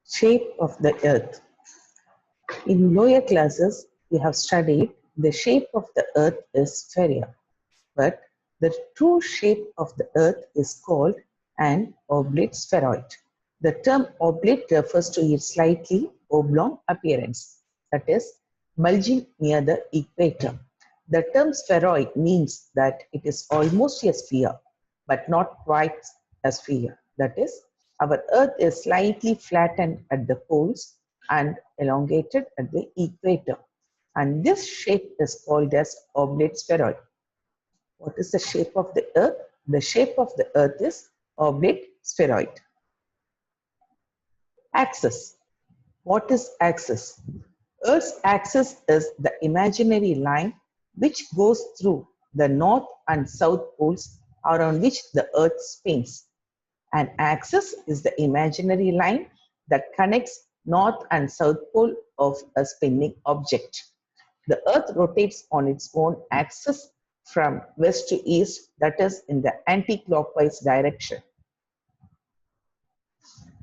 Shape of the Earth. In lower classes, we have studied the shape of the Earth is sphere, but the true shape of the Earth is called an oblate spheroid. The term oblate refers to its slightly oblong appearance, that is, bulging near the equator. The term spheroid means that it is almost a sphere, but not quite a sphere. That is, our Earth is slightly flattened at the poles and elongated at the equator. And this shape is called as oblate spheroid. What is the shape of the Earth? The shape of the Earth is oblate spheroid. Axis. What is axis? Earth's axis is the imaginary line which goes through the north and south poles around which the Earth spins. An axis is the imaginary line that connects north and south pole of a spinning object. The Earth rotates on its own axis from west to east, that is in the anti-clockwise direction.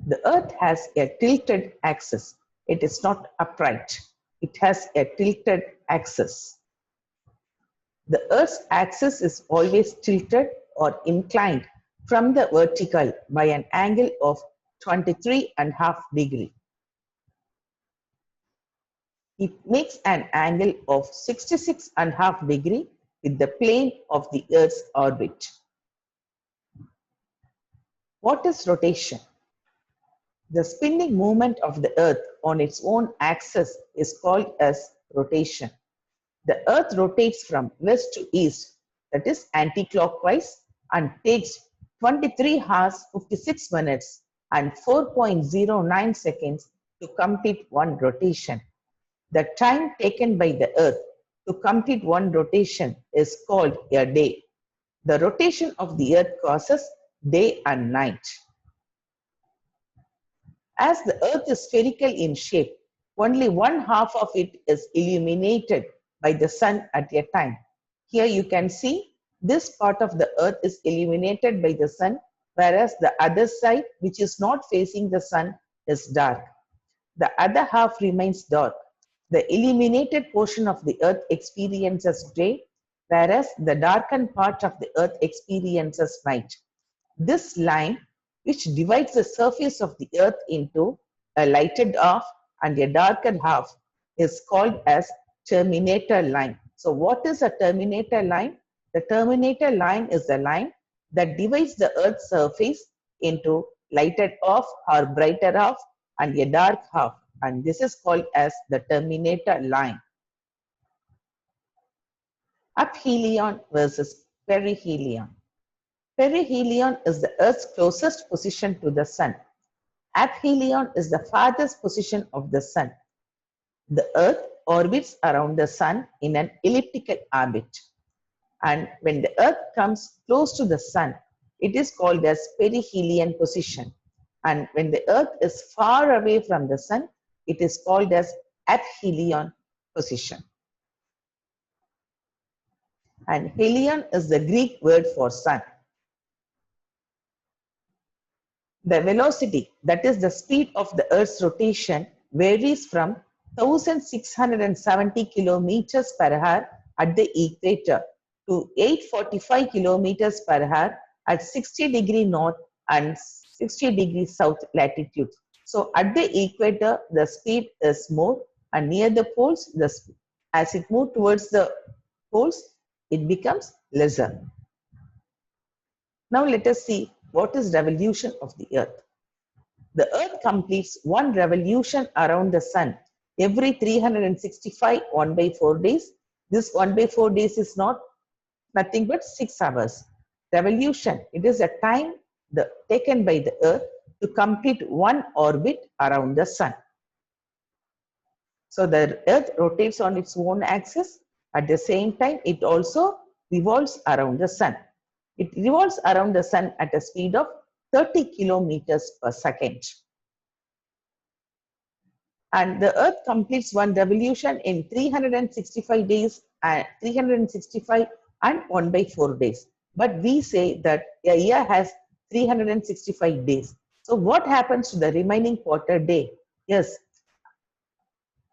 The Earth has a tilted axis. It is not upright. It has a tilted axis. The Earth's axis is always tilted or inclined from the vertical by an angle of 23.5 degrees. It makes an angle of 66.5 degrees with the plane of the Earth's orbit. What is rotation? The spinning movement of the Earth on its own axis is called as rotation. The Earth rotates from west to east, that is anti-clockwise, and takes 23 hours, 56 minutes and 4.09 seconds to complete one rotation. The time taken by the Earth to complete one rotation is called a day. The rotation of the Earth causes day and night. As the Earth is spherical in shape, only one half of it is illuminated by the sun at a time. Here you can see this part of the Earth is illuminated by the sun, whereas the other side, which is not facing the sun, is dark. The other half remains dark. The illuminated portion of the Earth experiences day, whereas the darkened part of the Earth experiences night. This line, which divides the surface of the Earth into a lighted half and a darkened half, is called as terminator line. So what is a terminator line? The terminator line is the line that divides the Earth's surface into lighted half or brighter half and a dark half, and this is called as the terminator line. Aphelion versus perihelion. Perihelion is the Earth's closest position to the Sun. Aphelion is the farthest position of the Sun. The Earth orbits around the Sun in an elliptical orbit. And when the Earth comes close to the Sun, it is called as perihelion position. And when the Earth is far away from the Sun, it is called as aphelion position. And helion is the Greek word for sun. The velocity, that is the speed of the Earth's rotation, varies from 1670 kilometers per hour at the equator to 845 kilometers per hour at 60 degree north and 60 degrees south latitude. So at the equator, the speed is more, and near the poles, as it moves towards the poles, it becomes lesser. Now let us see what is revolution of the Earth. The Earth completes one revolution around the Sun every 365 1/4 days. This 1/4 days is nothing but 6 hours. Revolution, it is a time taken by the Earth to complete one orbit around the Sun. So the Earth rotates on its own axis. At the same time, it also revolves around the Sun. It revolves around the Sun at a speed of 30 kilometers per second. And the Earth completes one revolution in 365 days and 365 and 1/4 days. But we say that a year has 365 days. So what happens to the remaining quarter day? Yes,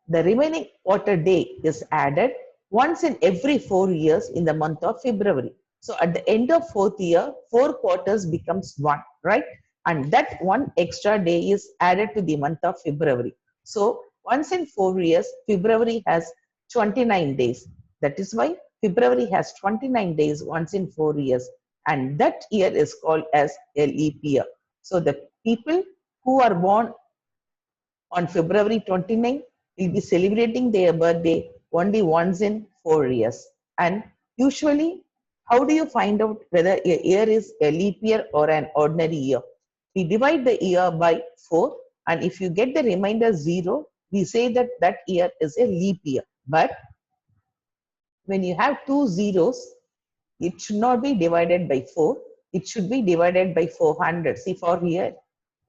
the remaining quarter day is added once in every 4 years in the month of February. So at the end of fourth year, 4 quarters becomes one, right? And that one extra day is added to the month of February. So once in 4 years, February has 29 days. That is why February has 29 days once in 4 years. And that year is called as a leap year. So the people who are born on February 29 will be celebrating their birthday only once in 4 years. And usually, how do you find out whether a year is a leap year or an ordinary year? We divide the year by 4, and if you get the remainder 0, we say that that year is a leap year. But when you have two zeros, it should not be divided by 4. It should be divided by 400. See, for here,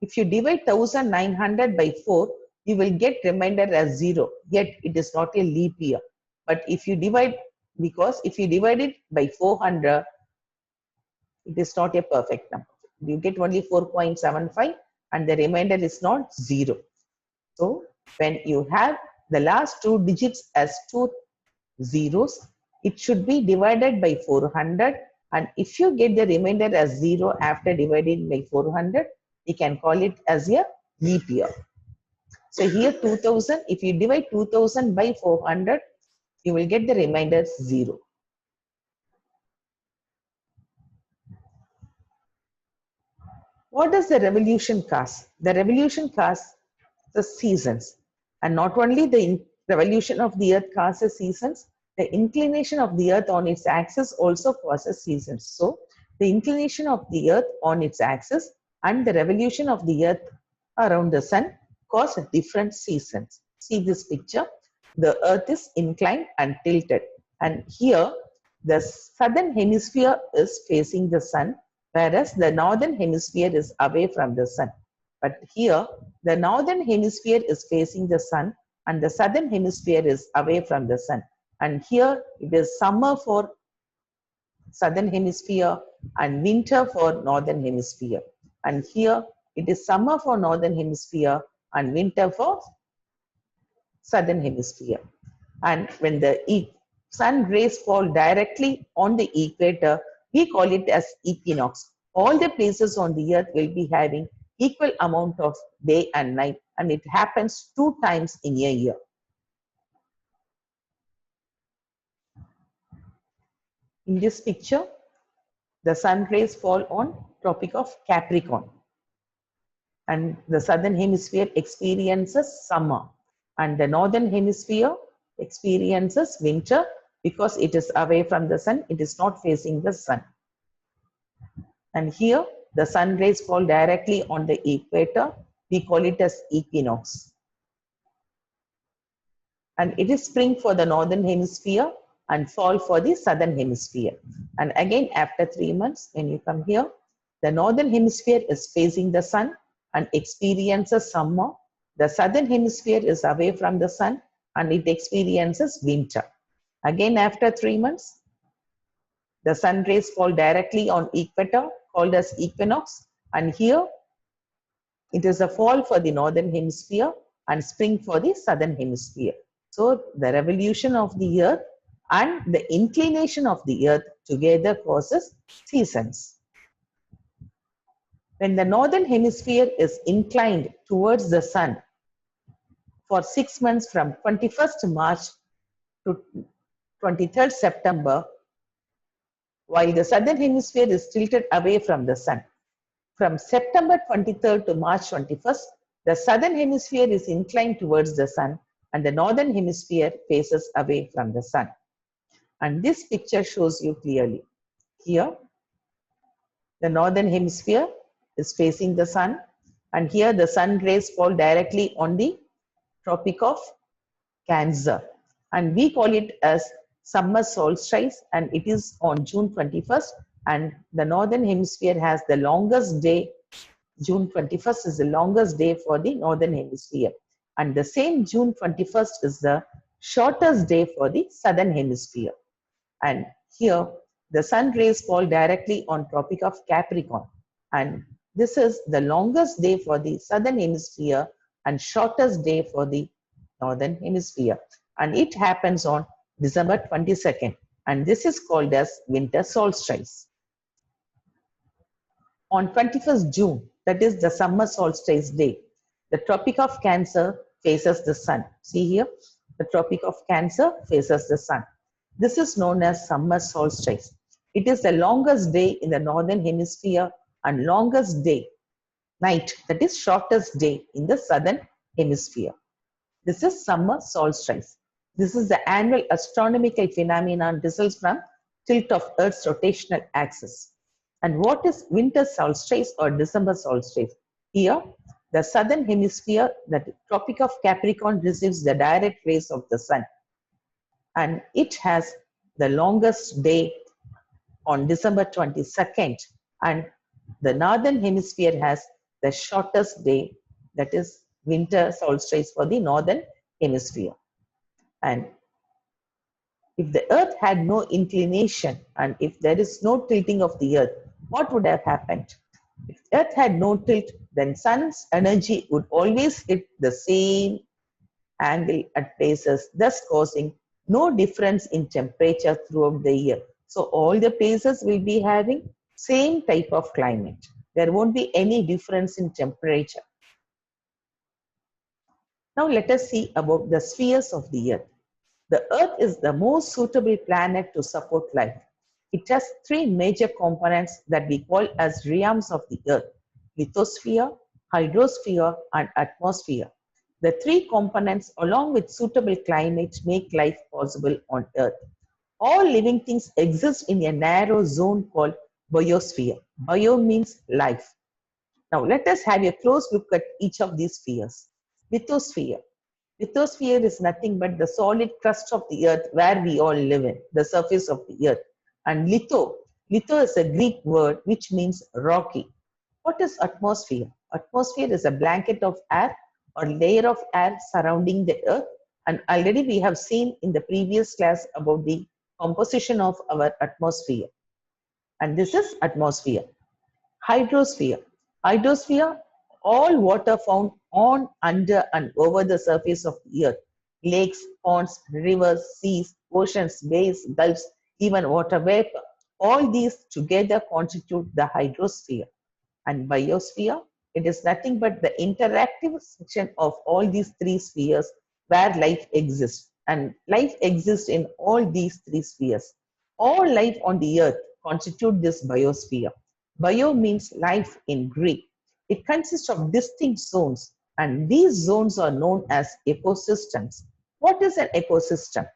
if you divide 1900 by 4, you will get remainder as 0. Yet it is not a leap year. But if you divide, because if you divide it by 400, it is not a perfect number. You get only 4.75 and the remainder is not 0. So when you have the last two digits as two zeros, it should be divided by 400, and if you get the remainder as 0 after dividing by 400, we can call it as a leap year. So here 2000, if you divide 2000 by 400, you will get the remainder 0. What does the revolution cause? The revolution causes the seasons, and not only the revolution of the earth causes seasons, the inclination of the earth on its axis also causes seasons. So the inclination of the earth on its axis and the revolution of the earth around the sun cause different seasons. See this picture. The earth is inclined and tilted, and here the southern hemisphere is facing the sun, whereas the northern hemisphere is away from the sun. But here the northern hemisphere is facing the sun and the southern hemisphere is away from the sun. And here it is summer for southern hemisphere and winter for northern hemisphere. And here it is summer for northern hemisphere and winter for southern hemisphere. And when the sun rays fall directly on the equator, we call it as equinox. All the places on the earth will be having equal amount of day and night, and it happens 2 times in a year. In this picture, the sun rays fall on Tropic of Capricorn, and the southern hemisphere experiences summer, and the northern hemisphere experiences winter because it is away from the sun, it is not facing the sun. And here the sun rays fall directly on the equator, we call it as equinox. And it is spring for the northern hemisphere and fall for the southern hemisphere. And again, after 3 months, when you come here, the northern hemisphere is facing the sun and experiences summer. The southern hemisphere is away from the sun and it experiences winter. Again, after 3 months, the sun rays fall directly on equator, called as equinox. And here, it is a fall for the northern hemisphere and spring for the southern hemisphere. So the revolution of the earth and the inclination of the earth together causes seasons. When the northern hemisphere is inclined towards the sun for 6 months from 21st March to 23rd September, while the southern hemisphere is tilted away from the sun. From September 23rd to March 21st, the southern hemisphere is inclined towards the sun and the northern hemisphere faces away from the sun. And this picture shows you clearly. Here, the northern hemisphere is facing the sun, and here the sun rays fall directly on the Tropic of Cancer. And we call it as summer solstice, and it is on June 21st. And the northern hemisphere has the longest day. June 21st is the longest day for the northern hemisphere. And the same June 21st is the shortest day for the southern hemisphere. And here, the sun rays fall directly on Tropic of Capricorn. And This is the longest day for the southern hemisphere and shortest day for the northern hemisphere. And it happens on December 22nd. And this is called as winter solstice. On 21st June, that is the summer solstice day, the Tropic of Cancer faces the sun. See here, the Tropic of Cancer faces the sun. This is known as summer solstice. It is the longest day in the northern hemisphere and longest day, night, that is shortest day in the southern hemisphere. This is summer solstice. This is the annual astronomical phenomenon results from tilt of Earth's rotational axis. And what is winter solstice or December solstice? Here, the southern hemisphere, the Tropic of Capricorn, receives the direct rays of the sun. And it has the longest day on December 22nd. And the northern hemisphere has the shortest day, that is winter solstice for the northern hemisphere. And if the earth had no inclination and if there is no tilting of the earth, what would have happened? If earth had no tilt, then sun's energy would always hit the same angle at places, thus causing no difference in temperature throughout the year. So all the places will be having same type of climate. There won't be any difference in temperature. Now let us see about the spheres of the earth. The earth is the most suitable planet to support life. It has three major components that we call as realms of the earth: lithosphere, hydrosphere, and atmosphere. The three components, along with suitable climate, make life possible on earth. All living things exist in a narrow zone called biosphere. Bio means life. Now let us have a close look at each of these spheres. Lithosphere. Lithosphere is nothing but the solid crust of the earth where we all live in, the surface of the earth. And litho is a Greek word which means rocky. What is atmosphere? Atmosphere is a blanket of air or layer of air surrounding the earth. And already we have seen in the previous class about the composition of our atmosphere. And this is atmosphere. Hydrosphere. Hydrosphere, all water found on, under, and over the surface of the earth. Lakes, ponds, rivers, seas, oceans, bays, gulfs, even water vapor. All these together constitute the hydrosphere. And biosphere, it is nothing but the interactive section of all these three spheres where life exists. And life exists in all these three spheres. All life on the earth constitute this biosphere. Bio means life in Greek. It consists of distinct zones, and these zones are known as ecosystems. What is an ecosystem?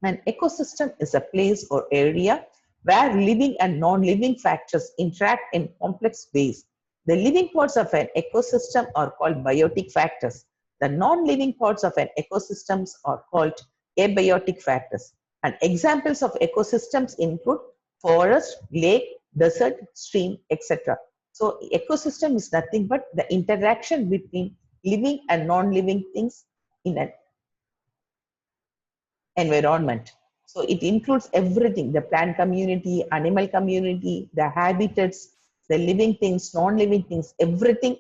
An ecosystem is a place or area where living and non-living factors interact in complex ways. The living parts of an ecosystem are called biotic factors. The non-living parts of an ecosystem are called abiotic factors. And examples of ecosystems include forest, lake, desert, stream, etc. So ecosystem is nothing but the interaction between living and non-living things in an environment. So it includes everything: the plant community, animal community, the habitats, the living things, non-living things, everything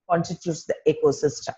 constitutes the ecosystem.